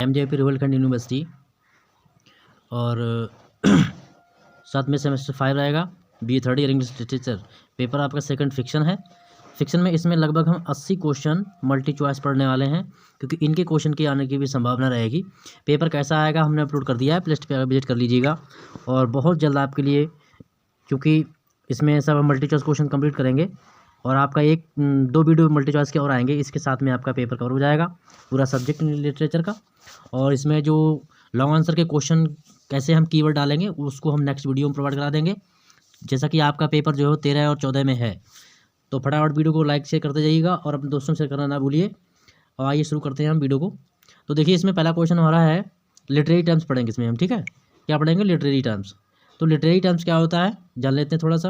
MJP Rohilkhand university. और साथ में सेमेस्टर 5 रहेगा, B third year English literature. Paper आपका सेकंड फिक्शन है। फिक्शन में इसमें लगभग हम 80 क्वेश्चन मल्टी चॉइस पढ़ने वाले हैं, क्योंकि इनके क्वेश्चन के आने की भी संभावना रहेगी। पेपर कैसा आएगा हमने अपलोड कर दिया है, प्ले लिस्ट पर विजिट कर लीजिएगा। और बहुत जल्द आपके लिए, क्योंकि इसमें सब हम मल्टी चॉइस क्वेश्चन कंप्लीट करेंगे और आपका 1-2 वीडियो मल्टी चॉइस के और आएंगे, इसके साथ में आपका पेपर कवर हो जाएगा पूरा सब्जेक्ट लिटरेचर का। और इसमें जो लॉन्ग आंसर के क्वेश्चन कैसे हम कीवर्ड डालेंगे उसको हम नेक्स्ट वीडियो में प्रोवाइड करा देंगे। जैसा कि आपका पेपर जो है 13 और 14 में है, तो फटाफट वीडियो को लाइक शेयर करते जाइएगा और अपने दोस्तों से करना ना भूलिए। और आइए शुरू करते हैं हम वीडियो को। तो देखिए, इसमें पहला क्वेश्चन हमारा है लिटरेरी टर्म्स पढ़ेंगे इसमें हम, ठीक है। क्या पढ़ेंगे? Literary terms. तो लिटरेरी टर्म्स क्या होता है जान लेते हैं थोड़ा सा।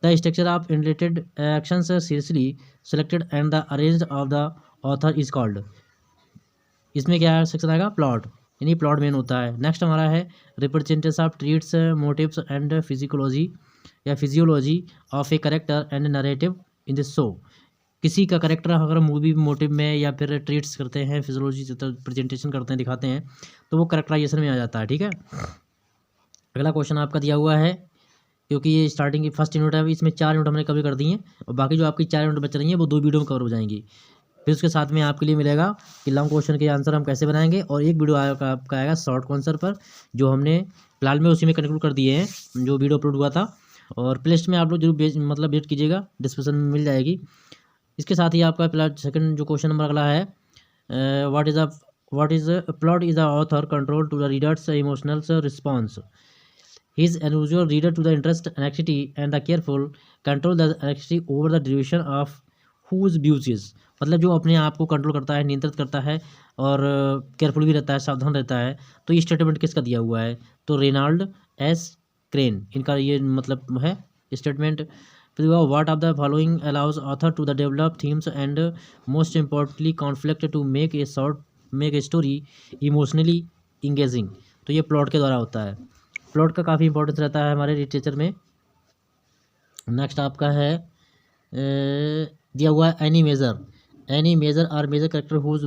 The structure of related actions seriously selected and the arrange of the author is called. इसमें क्या सेक्शन आएगा? प्लॉट, यानी प्लॉट मेन होता है। नेक्स्ट हमारा है representation of traits motives and psychology या physiology of a character and narrative in this show. किसी का करेक्टर अगर मूवी मोटिव में या फिर ट्रीट्स करते हैं, फिजियोलॉजी प्रेजेंटेशन करते हैं, दिखाते हैं, तो वो करेक्टराइजेशन में आ जाता है, ठीक है। अगला क्वेश्चन आपका दिया हुआ है, क्योंकि ये स्टार्टिंग की फर्स्ट यूनिट है, इसमें 4 यूनिट हमने कवर कर दी हैं और बाकी जो आपकी 4 यूनिट बच रही हैं वो 2 वीडियो में कवर हो जाएंगी। फिर उसके साथ में आपके लिए मिलेगा कि लॉन्ग क्वेश्चन के आंसर हम कैसे बनाएंगे, और एक वीडियो आपका आएगा शॉर्ट आंसर पर, जो हमने फिलहाल में उसी में कंक्लूड कर दिए हैं जो वीडियो अपलोड हुआ था। और प्ले लिस्ट में आप लोग जरूर विजिट कीजिएगा, डिस्क्रिप्शन में मिल जाएगी। इसके साथ ही आपका फिलहाल सेकंड जो क्वेश्चन नंबर अगला है, what is plot is the author control to the readers emotional response. He is an usual reader to the interest, anxiety, and the careful control the anxiety over the duration of whose views is। मतलब जो अपने आप को control करता है, नियंत्रित करता है और केयरफुल भी रहता है, सावधान रहता है। तो ये स्टेटमेंट किसका दिया हुआ है? तो रेनाल्ड एस क्रेन, इनका ये मतलब है स्टेटमेंट। फिर what of the following allows author to the develop themes and most importantly conflict to make a story emotionally engaging. तो ये प्लॉट के द्वारा होता है। प्लॉट का काफ़ी इंपॉर्टेंस रहता है हमारे लिटरेचर में। नेक्स्ट आपका है दिया हुआ है any major or major character whose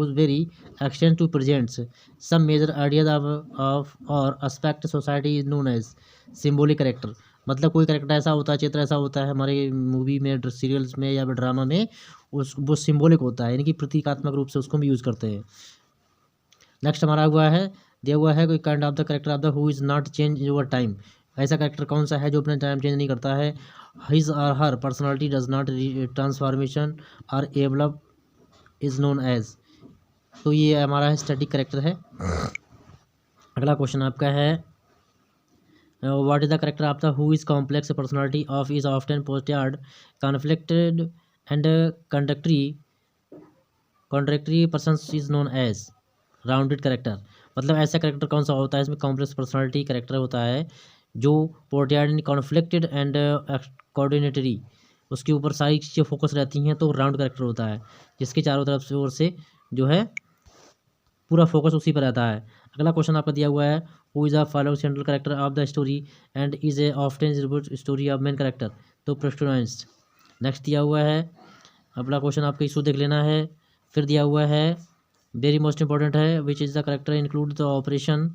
very extend to presents some major ideas of और aspect society is known as symbolic character. मतलब कोई करेक्टर ऐसा होता है, चित्र ऐसा होता है हमारे मूवी में, सीरियल्स में या ड्रामा में, वो सिम्बॉलिक होता है, यानी कि प्रतीकात्मक रूप से उसको हम यूज़ करते हैं। नेक्स्ट हमारा हुआ है दिया हुआ है कोई kind of the character of the who is not change over time. ऐसा करेक्टर कौन सा है जो अपने टाइम चेंज नहीं करता है? हिज और हर पर्सनालिटी डज नॉट ट्रांसफॉर्मेशन और एवलप इज नोन एज। तो ये हमारा है स्टैटिक करेक्टर है। अगला क्वेश्चन आपका है what is the character of the who is complex personality of is often posted conflicted and contradictory person is known as rounded character. मतलब ऐसा करेक्टर कौन सा होता है इसमें कॉम्प्लेक्स पर्सनालिटी करेक्टर होता है जो पोर्ट्रेड कॉन्फ्लिक्टेड एंड कोऑर्डिनेटरी, उसके ऊपर सारी चीज़ें फोकस रहती हैं, तो राउंड करेक्टर होता है जिसके चारों तरफ से ओर से जो है पूरा फोकस उसी पर रहता है। अगला क्वेश्चन आपका दिया हुआ है who is the following central character of the story and is a often story of main character. तो प्रोटोनिस्ट। नेक्स्ट दिया हुआ है अगला क्वेश्चन आपका इशू देख लेना है। फिर दिया हुआ है वेरी मोस्ट इंपॉर्टेंट है which is the character include the operation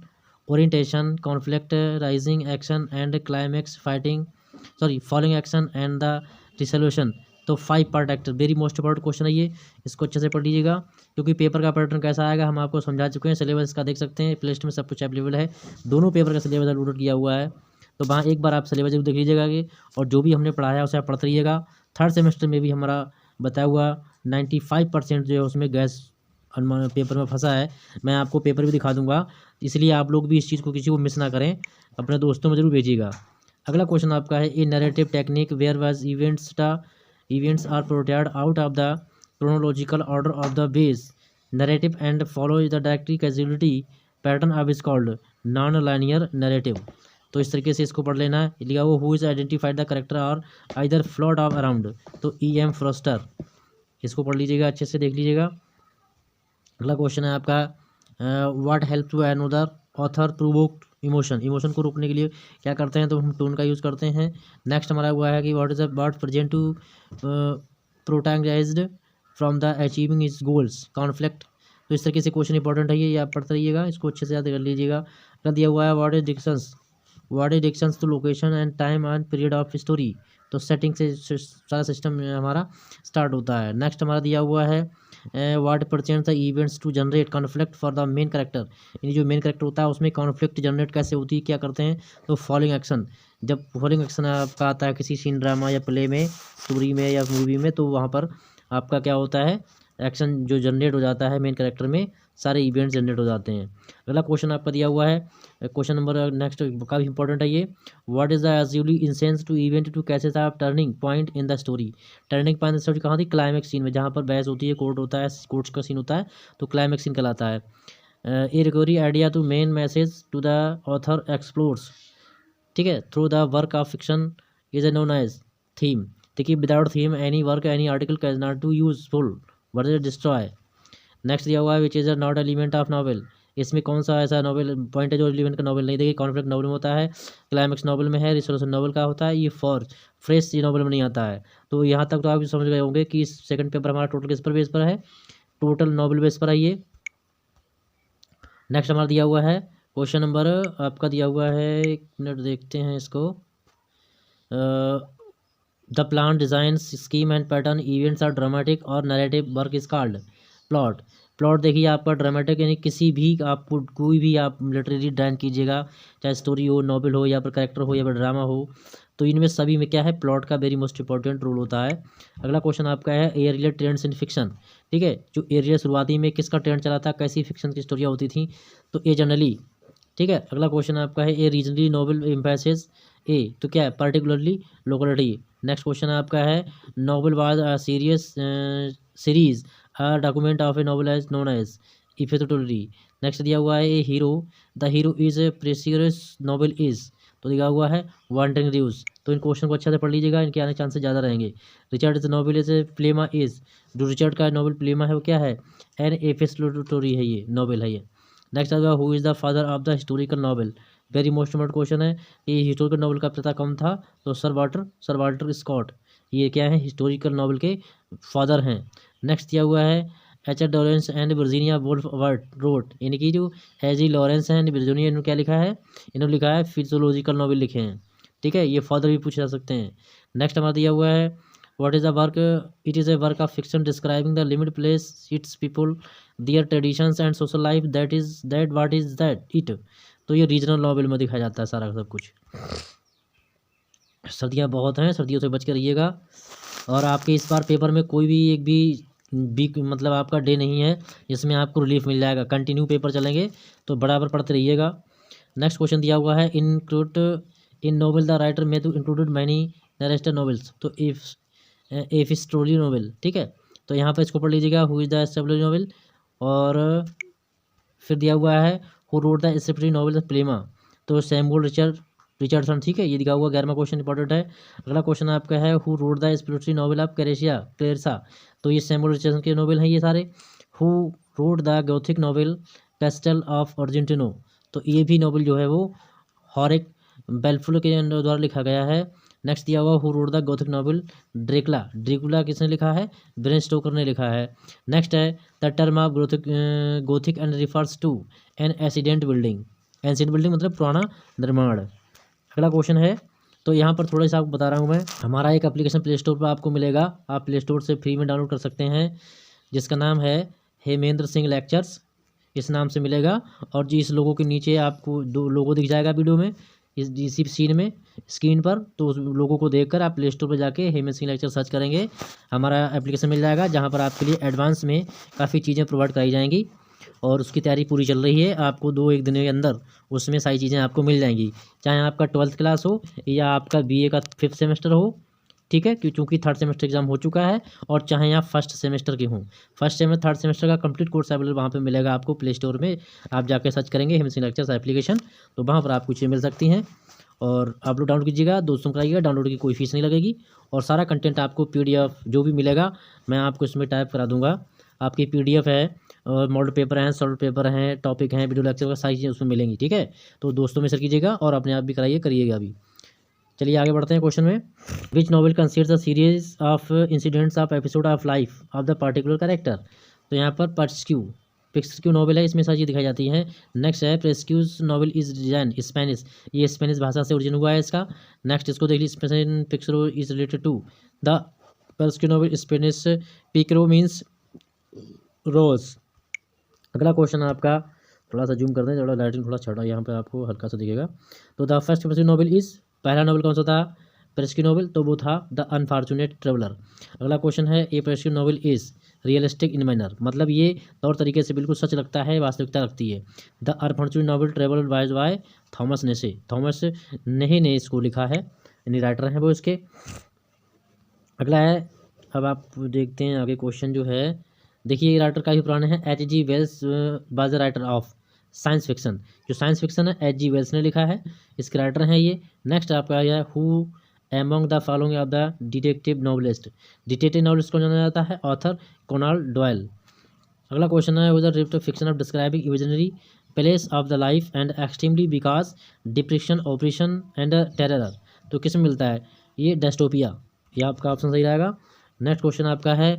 orientation conflict rising action and climax following action and the resolution. तो 5 part actor, very most important question है ये, इसको अच्छे से पढ़ लीजिएगा क्योंकि पेपर का पैटर्न कैसा आएगा हम आपको समझा चुके हैं। सिलेबस का देख सकते हैं, प्ले लिस्ट में सब कुछ अवेलेबल है, दोनों पेपर का सिलेबस अपलोड किया हुआ है। तो वहाँ एक बार आप सिलेबस जरूर देख लीजिएगा कि और जो भी हमने पढ़ाया उसे आप पढ़ते रहिएगा। थर्ड सेमेस्टर में भी हमारा बताया हुआ 95% जो है उसमें गैस पेपर में फंसा है। मैं आपको पेपर भी दिखा दूंगा, इसलिए आप लोग भी इस चीज़ को किसी को मिस ना करें, अपने दोस्तों में जरूर भेजिएगा। अगला क्वेश्चन आपका है a narrative technique where was events are portrayed out of the chronological order of the base narrative and follow the directory causality pattern of is called non-linear narrative। तो इस तरीके से इसको पढ़ लेना है। लिखा हुआ who is identified the character और आइदर फ्लॉट ऑफ अराउंड, तो E.M. फ्रॉस्टर, इसको पढ़ लीजिएगा, अच्छे से देख लीजिएगा। अगला क्वेश्चन है आपका what help to another author provoke emotion को रोकने के लिए क्या करते हैं? तो हम टोन का यूज़ करते हैं। नेक्स्ट हमारा हुआ है कि what is word present to protagonist from the achieving is goals conflict तो इस तरीके से क्वेश्चन इंपॉर्टेंट है ये आप पढ़ते रहिएगा, इसको अच्छे से याद कर लीजिएगा। अगर दिया हुआ है what is dictions to location and time and period of story, तो सेटिंग से सारा सिस्टम हमारा स्टार्ट होता है। नेक्स्ट हमारा दिया हुआ है what perchance the events to generate conflict for the main character, यानी जो मेन करेक्टर होता है उसमें कॉन्फ्लिक्ट जनरेट कैसे होती है, क्या करते हैं, तो फॉलोइंग एक्शन, जब फॉलोइंग एक्शन आपका आता है किसी सीन, ड्रामा या प्ले में, स्टोरी में या मूवी में, तो वहाँ पर आपका क्या होता है, एक्शन जो जनरेट हो जाता है मेन करेक्टर में, सारे इवेंट्स जनरेट हो जाते हैं। अगला क्वेश्चन आपका दिया हुआ है क्वेश्चन नंबर नेक्स्ट काफ़ी इंपॉर्टेंट है ये, what is the usually intense to event to कैसे था turning point in the story, turning point in the story कहाँ थी, क्लाइमैक्स सीन में, जहाँ पर बहस होती है, कोर्ट होता है, कोर्ट्स का सीन होता है, तो क्लाइमैक्स सीन कहलाता है। A recovery idea to main message to the author explores, ठीक है, through the work of fiction is a known as theme, देखिए without theme any work any article cause not too useful word destroy. Next दिया हुआ है which is a not element of novel, इसमें कौन सा ऐसा नॉवल पॉइंट है जो एलिमेंट का नॉवल नहीं, देखिए कॉन्फ्लिक्ट नॉवल में होता है, क्लाइमैक्स नॉवल में है, रिसोल्यूशन नॉवल का होता है, ये फॉर फ्रेश ये नॉवल में नहीं आता है। तो यहाँ तक तो आप समझ गए होंगे कि सेकंड पेपर हमारा टोटल किस पर बेस पर है, टोटल नॉवल बेस पर है ये। नेक्स्ट हमारा दिया हुआ है क्वेश्चन नंबर आपका दिया हुआ है, एक मिनट देखते हैं इसको, the plan design scheme and pattern events are dramatic और narrative work is called plot. Plot देखिए आपका ड्रामेटिक यानी किसी भी आपको कोई भी आप लिटरेरी ड्राइंग कीजिएगा, चाहे स्टोरी हो, नॉवल हो, या फिर कैरेक्टर हो, या फिर ड्रामा हो, तो इनमें सभी में क्या है, प्लॉट का वेरी मोस्ट इंपॉर्टेंट रोल होता है। अगला क्वेश्चन आपका है एरियल ट्रेंड्स इन फिक्शन, ठीक है, जो एरिया शुरुआती में किसका ट्रेंड चला था, कैसी फिक्शन की स्टोरियाँ होती थी, तो ए जनरली, ठीक है। अगला क्वेश्चन आपका है a regionally novel emphasis a, तो क्या है, पर्टिकुलरली लोकेलिटी। नेक्स्ट क्वेश्चन आपका है novel was a series a document of a novel as known as epistolary. Next दिया हुआ है a hero, the hero is a precious novel is, तो दिया हुआ है वांटरिंग रिव्यूज। तो इन क्वेश्चन को अच्छे से पढ़ लीजिएगा, इनके आने चांसेस ज़्यादा रहेंगे। Richard is novel is a प्लेमा इज, जो रिचर्ड का नॉवल प्लेमा है वो क्या है, एन एफिस्टोरी है, ये नॉवल है ये। नेक्स्ट आएगा who is the father of the historical novel, very most important question है, ये हिस्टोरिकल नॉवल का पिता कौन था, तो सर वाल्टर स्कॉट, ये क्या है, हिस्टोरिकल नॉवल के फादर हैं। नेक्स्ट दिया हुआ है H H Lawrence and Virginia Woolf wrote, यानी कि जो H E Lawrence and Virginia, इन्होंने क्या लिखा है, इन्होंने लिखा है फिजियोलॉजिकल नॉवल लिखे हैं, ठीक है, ये फादर भी पूछे जा सकते हैं। नेक्स्ट हमारा दिया हुआ है what is the work, it is a work of fiction describing the limit place its people their traditions and social life that what is that it, तो ये रीजनल नॉवल में दिखाया जाता है सारा सब कुछ। सर्दियाँ बहुत हैं, सर्दियों से बच के रहिएगा। और आपके इस बार पेपर में कोई भी एक भी मतलब आपका डे नहीं है जिसमें आपको रिलीफ मिल जाएगा, कंटिन्यू पेपर चलेंगे, तो बराबर पढ़ते रहिएगा। नेक्स्ट क्वेश्चन दिया हुआ है include in novel the writer में to included many narrator novels, तो इफ स्टोरी नोवेल, ठीक है, तो यहाँ पर इसको पढ़ लीजिएगा who is the establish novel. और फिर दिया हुआ है who wrote the establish novel प्लेमा, तो सैमुअल रिचर्डसन, ठीक है, ये दिखा हुआ 11वां क्वेश्चन इंपॉर्टेंट है। अगला क्वेश्चन आपका है who wrote the exploratory novel of Clarissa, तो ये सैमुअल रिचर्डसन के नॉवल हैं ये सारे। Who wrote the gothic novel Castle of अर्जेंटिनो, तो ये भी नॉवल जो है वो हॉरिक बेलफुल के द्वारा लिखा गया है। नेक्स्ट दिया हुआ who wrote the gothic novel Dracula किसने लिखा है, ब्रेम स्टोकर ने लिखा है। नेक्स्ट है the term of gothic and refers to an ancient building, मतलब पुराना निर्माण। अगला क्वेश्चन है, तो यहाँ पर थोड़ा सा आपको बता रहा हूँ मैं, हमारा एक एप्लीकेशन प्ले स्टोर पर आपको मिलेगा, आप प्ले स्टोर से फ्री में डाउनलोड कर सकते हैं, जिसका नाम है हेमेंद्र सिंह लेक्चर्स, इस नाम से मिलेगा। और जी इस लोगों के नीचे आपको 2 लोगो दिख जाएगा वीडियो में, इसी सीन में स्क्रीन पर, तो उस लोगों को देखकर आप प्ले स्टोर पर जाके हेमेंद्र सिंह लेक्चर सर्च करेंगे, हमारा एप्लीकेशन मिल जाएगा, जहाँ पर आपके लिए एडवांस में काफ़ी चीज़ें प्रोवाइड कराई जाएंगी और उसकी तैयारी पूरी चल रही है। आपको 2-1 दिन के अंदर उसमें सारी चीज़ें आपको मिल जाएंगी, चाहे आपका 12th क्लास हो या आपका BA का 5th सेमेस्टर हो, ठीक है, क्योंकि 3rd सेमेस्टर एग्जाम हो चुका है, और चाहे आप 1st सेमेस्टर के हों, 1st सेमेस्टर 3rd सेमेस्टर का कंप्लीट कोर्स अवेलेबल वहाँ पे मिलेगा आपको प्ले स्टोर में, आप जाके सर्च करेंगे हेमेंद्र सिंह लेक्चर्स एप्लीकेशन, तो वहाँ पर आपको चीज़ें मिल सकती हैं और आप लोग डाउनलोड कीजिएगा, दोस्तों को कराइएगा, डाउनलोड की कोई फीस नहीं लगेगी और सारा कंटेंट आपको PDF जो भी मिलेगा मैं आपको इसमें टाइप करा दूँगा। आपकी PDF है और मॉडल पेपर हैं, सॉल्व पेपर हैं, टॉपिक हैं, वीडियो लेक्चर का सारी चीज़ें उसमें मिलेंगी, ठीक है, तो दोस्तों में शेयर कीजिएगा और अपने आप भी करिएगा अभी। चलिए आगे बढ़ते हैं क्वेश्चन में, which novel considers a series of incidents of episode of life of the particular character, तो यहाँ पर पर्स्क्यू, प्रेस्क्यू नॉवल है, इसमें सारी चीज़ दिखाई जाती है। नेक्स्ट है प्रेस्क्यूज नॉवल इज डिजाइन स्पेनिश, ये स्पेनिश भाषा से ओरिजिन हुआ है इसका। नेक्स्ट इसको देख लीजिए, Spain picaro is related to the picaresque novel Spanish picaro means rogue. अगला क्वेश्चन आपका, थोड़ा सा जूम कर दें, थोड़ा लाइटिंग थोड़ा छोटा यहाँ पे आपको हल्का सा दिखेगा। तो the first picaresque novel is, पहला नॉवल कौन सा था प्रेस्क्यू नॉवल, तो वो था द अनफॉर्चुनेट ट्रेवलर। अगला क्वेश्चन है a picaresque novel is realistic in manner, मतलब ये तौर तरीके से बिल्कुल सच लगता है, वास्तविकता रखती है। The unfortunate novel travel by Thomas नेसे, Thomas नेहे ने इसको लिखा है, यानी राइटर हैं वो इसके। अगला है, अब आप देखते हैं आगे क्वेश्चन जो है, देखिए ये राइटर काफ़ी पुराने हैं, H.G. Wells was the writer of science fiction, जो साइंस फिक्शन है H.G. वेल्स ने लिखा है, इसके राइटर हैं ये। नेक्स्ट आपका है who among the following of the detective novelist, detective novelist को जाना जाता है ऑथर कोनान डॉयल। अगला क्वेश्चन है with the fiction of describing imaginary place of the life and extremely because depression operation and terror, तो किस में मिलता है ये डेस्टोपिया, ये आपका ऑप्शन सही रहेगा। नेक्स्ट क्वेश्चन आपका है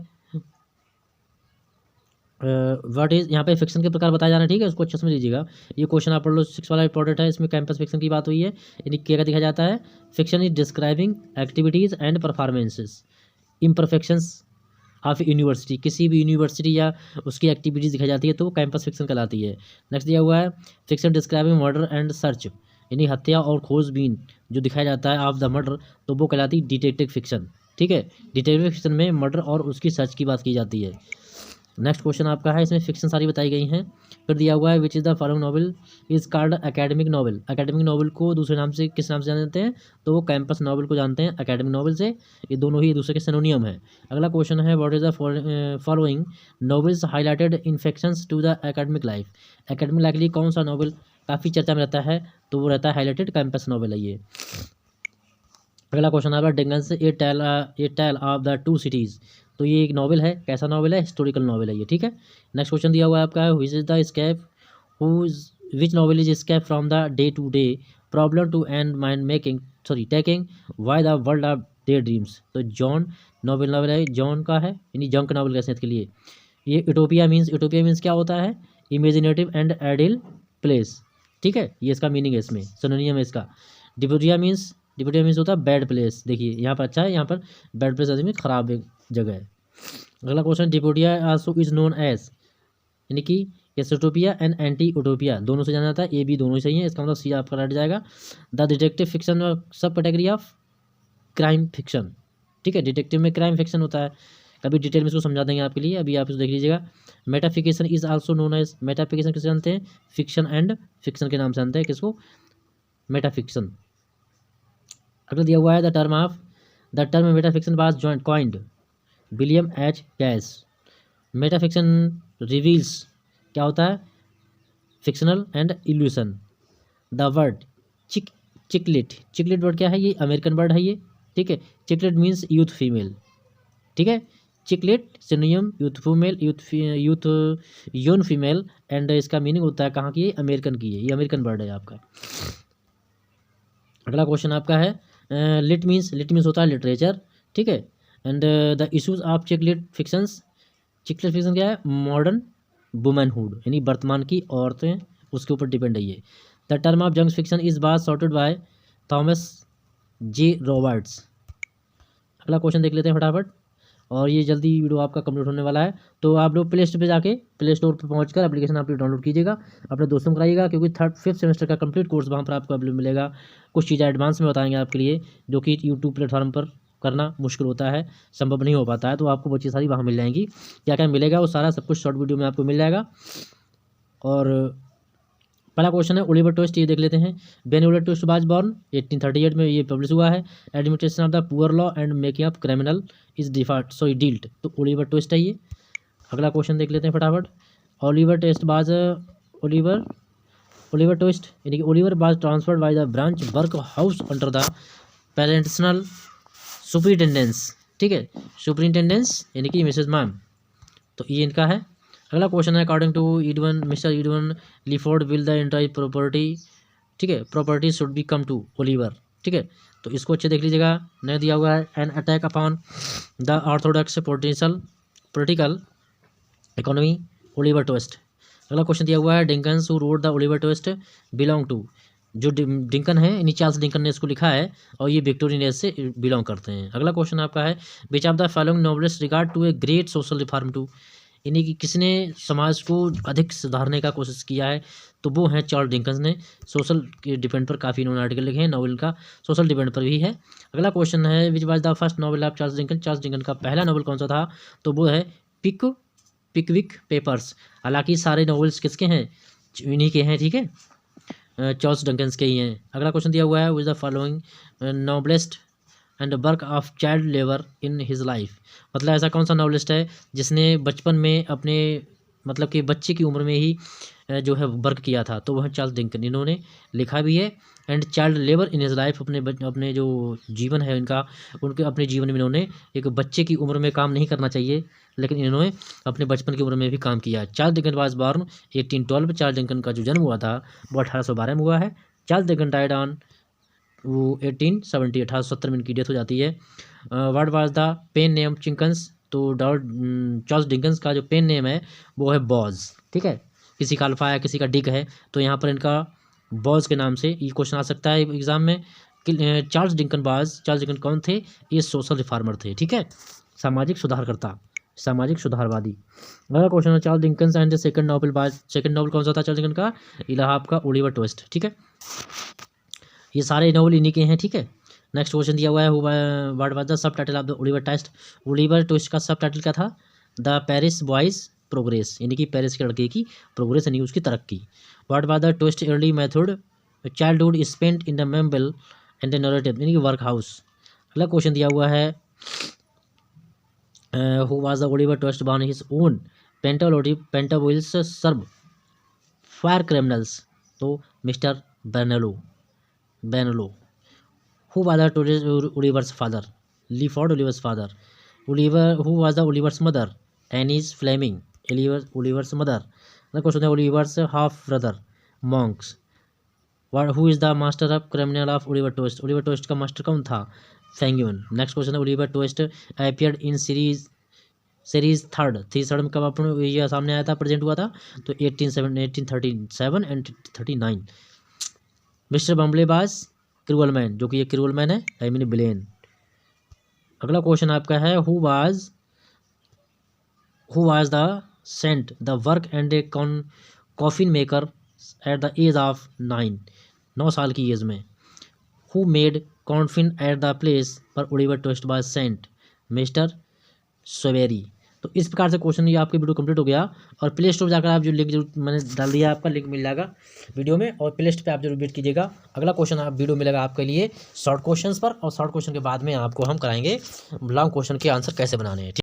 व्हाट इज, यहाँ पे फिक्शन के प्रकार बताया जाना, ठीक है, उसको अच्छे से समझ लीजिएगा। ये क्वेश्चन आप पढ़ लो, 6 वाला इंपॉर्टेंट है, इसमें कैंपस फिक्शन की बात हुई है, यानी क्या दिखाया जाता है, fiction is describing activities and performances imperfections of university, किसी भी यूनिवर्सिटी या उसकी एक्टिविटीज़ दिखाई जाती है तो वो कैंपस फिक्शन कहलाती है। नेक्स्ट दिया हुआ है fiction describing murder and search, यानी हत्या और खोजबीन जो दिखाया जाता है ऑफ द मर्डर, तो वो कहलाती है डिटेक्टिव फिक्शन, ठीक है। डिटेक्टिव फिक्शन में मर्डर और उसकी सर्च की बात की जाती है। नेक्स्ट क्वेश्चन आपका है, इसमें फिक्शन सारी बताई गई हैं। फिर दिया हुआ है which is the following novel is called academic novel, academic novel को दूसरे नाम से किस नाम से जानते हैं, तो वो कैंपस नॉवल को जानते हैं एकेडमिक नॉवल से, ये दोनों ही दूसरे के सिनोनियम है। अगला क्वेश्चन है what is the following novels highlighted infections to the academic life, academic life के लिए कौन सा नॉवल काफ़ी चर्चा में रहता है, तो वो रहता है हाईलाइटेड कैंपस नॉवल है ये। अगला क्वेश्चन आपका Dickens a tale of the two cities, तो ये एक नॉवल है, कैसा नॉवल है, हिस्टोरिकल नॉवल है ये, ठीक है। नेक्स्ट क्वेश्चन दिया हुआ है आपका which is the escape which novel is escape from the day to day problem to and mind making taking why the world of their dreams, तो जॉन नॉवल है, जॉन का है, यानी जंक नॉवल कहते हैं इसके लिए। ये यूटोपिया मीन्स क्या होता है, इमेजिनेटिव एंड आइडियल प्लेस, ठीक है, ये इसका मीनिंग है, इसमें सिनोनियम है इसका। डिपोडिया मीन्स होता है बैड प्लेस, देखिए यहाँ पर अच्छा है, यहाँ पर बैड प्लेस आदमी खराब एक जगह है। अगला question dystopia also is known as, यानी कि एसोटोपिया एंड एंटी यूटोपिया दोनों से जाना जाता है, ए बी दोनों ही सही है, इसका मतलब सी आपका राइट जाएगा। द डिटेक्टिव फिक्शन सब कैटेगरी ऑफ क्राइम फिक्शन, ठीक है, डिटेक्टिव में क्राइम फिक्शन होता है, कभी डिटेल में इसको समझा देंगे आपके लिए, अभी आप इसको देख लीजिएगा। मेटाफिकेशन इज आल्सो नोन एज, मेटाफिकेशन किसे जानते हैं, फिक्शन एंड फिक्शन के नाम से जानते हैं किसको, मेटाफिक्शन। अगला दिया हुआ है the term metafiction was joint coined William H dash, metafiction reveals क्या होता है, fictional and evolution. The word chick lit word क्या है, ये अमेरिकन वर्ड है ये, ठीक है। चिकलिट मीन्स यूथ फीमेल, ठीक है, chick lit synonym youth young female, and इसका मीनिंग होता है कहाँ की, ये अमेरिकन की है, ये अमेरिकन वर्ड है आपका। अगला क्वेश्चन आपका है लिट मीन्स होता है लिटरेचर, ठीक है। And the issues of chick lit fiction क्या है, मॉडर्न वुमेनहुड, यानी वर्तमान की औरतें, उसके ऊपर डिपेंड है ये। द टर्म ऑफ जंग fiction is was sorted by Thomas J Roberts. अगला क्वेश्चन देख लेते हैं फटाफट, और ये जल्दी वीडियो आपका कंप्लीट होने वाला है, तो आप लोग प्ले स्टोर पर जाके प्ले स्टोर पर पहुंचकर एप्लीकेशन आप लोग डाउनलोड कीजिएगा, अपने दोस्तों को कराइएगा, क्योंकि 3rd-5th सेमेस्टर का कंप्लीट कोर्स वहाँ पर आपको अवेलेबल मिलेगा। कुछ चीज़ें एडवांस में बताएंगे आपके लिए, जो कि यूट्यूब प्लेटफॉर्म पर करना मुश्किल होता है, संभव नहीं हो पाता है, तो आपको वो चीज़ सारी वहाँ मिल जाएंगी। क्या क्या मिलेगा वो सारा सब कुछ शॉर्ट वीडियो में आपको मिल जाएगा। और पहला क्वेश्चन है ओलिवर ट्विस्ट, ये देख लेते हैं। When Oliver Twist was born, 1838 में ये पब्लिश हुआ है। Administration of the poor law and making of criminal is dealt, तो ओलिवर ट्विस्ट है ये। अगला क्वेश्चन देख लेते हैं फटाफट। ओलिवर ट्विस्ट यानी कि Oliver was transferred by the branch work house under the parental superintendence, ठीक है, सुपरिटेंडेंस यानी कि मिसेज मैम, तो ये इनका है। अगला क्वेश्चन है according to mister Edwin Leeford will the entire property, ठीक है, property should be come to Oliver, ठीक है, तो इसको अच्छे देख लीजिएगा। नया दिया हुआ है an attack upon the orthodox political economy Oliver Twist, अगला क्वेश्चन दिया हुआ है, Dickens who wrote the Oliver Twist belong to. जो डिंकन है, यानी चार्ल्स डिंकन ने इसको लिखा है और ये विक्टोरियन एज से बिलोंग करते हैं। अगला क्वेश्चन आपका है, which of the following novelist regard to a great social reform to. यानी कि किसने समाज को अधिक सुधारने का कोशिश किया है, तो वो हैं चार्ल्स डिंकन्स ने। सोशल के डिपेंड पर काफ़ी इन्होंने आर्टिकल लिखे हैं, नॉवल का सोशल डिपेंड पर भी है। अगला क्वेश्चन है, which was the first novel of Charles Dickens. Charles डिंकन का पहला नॉवल कौन सा था, तो वो है पिकविक पेपर्स। हालांकि सारे नॉवेल्स किसके हैं, इन्हीं के हैं, ठीक है, चार्ल्स डिंकन्स के ही हैं। अगला क्वेश्चन दिया हुआ है, which the following novelist and work of child labour in his life. मतलब ऐसा कौन सा नॉवलिस्ट है जिसने बचपन में अपने मतलब कि बच्चे की उम्र में ही जो है वर्क किया था, तो वह चार्ल्स डिंकन। इन्होंने लिखा भी है, and child labour in his life, अपने जो जीवन है इनका, उनके अपने जीवन में इन्होंने एक बच्चे की उम्र में काम नहीं करना चाहिए, लेकिन इन्होंने अपने बचपन की उम्र में भी काम किया। Charles Dickens was born 1812। चार्ल्स डिंकन का जो जन्म हुआ था वो 1812 में हुआ है। चार्ल्स डिंकन डाइड ऑन वो 1870 में इनकी डेथ हो जाती है। What was the pen name Dickens. तो चार्ल्स डिंकन्स का जो पेन नेम है वो है बॉज, ठीक है, किसी का अल्फा है, किसी का डिक है, तो यहाँ पर इनका बॉज के नाम से ये क्वेश्चन आ सकता है एग्जाम में कि चार्ल्स डिंकन कौन थे, ये सोशल रिफॉर्मर थे, ठीक है, सामाजिक सुधारकर्ता, सामाजिक सुधारवादी। अगला क्वेश्चन है, चार्ल्स डिंकन्स एंड सेकंड नॉवल कौन सा था चार्ल्स डिंकन का, इलाहाबाद का ओलिवर ट्विस्ट, ठीक है, ये सारे नॉवल इन्हीं के हैं, ठीक है। नेक्स्ट क्वेश्चन दिया हुआ है, what was the sub title of the Oliver twist. Oliver twist का सब टाइटल क्या था, द पेरिस बॉयज प्रोग्रेस, यानी कि पेरिस के लड़के की प्रोग्रेस यानी उसकी तरक्की। What was the twist early method childhood spent in the memorable and the narrative, यानी कि वर्क हाउस। अगला क्वेश्चन दिया हुआ है, who was the Oliver Twist born his own पेंटाबुल्स सर्व फायर क्रिमिनल्स, तो mister Brownlow. Who was the Oliver's father? Leopold Oliver's father. Who was the Oliver's mother? Annie Fleming. Oliver's mother. The question is Oliver's half brother. Monks. Who is the master of criminal of Oliver Twist? Oliver Twist का master कौन था, Fangman. Next question है, Oliver Twist appeared in series third में कब अपन ये सामने आया था, प्रेजेंट हुआ था, तो 1837 and 39। Mister Bumble cruel man, जो कि ये क्रूअल मैन है, आई मीन विलेन। अगला क्वेश्चन आपका है, who was the sent the work and a coffin maker at the age of 9 साल की एज में। Who made coffin at the place पर Oliver Twist was sent, mister Sowerberry. तो इस प्रकार से क्वेश्चन ये आपकी वीडियो कंप्लीट हो गया। और प्ले स्टोर जाकर आप जो लिंक जो मैंने डाल दिया आपका लिंक मिल जाएगा वीडियो में, और प्ले स्टोर पे आप जरूर विजिट कीजिएगा। अगला क्वेश्चन आप वीडियो मिलेगा आपके लिए शॉर्ट क्वेश्चंस पर, और शॉर्ट क्वेश्चन के बाद में आपको हम कराएंगे लॉन्ग क्वेश्चन के आंसर कैसे बनाने हैं।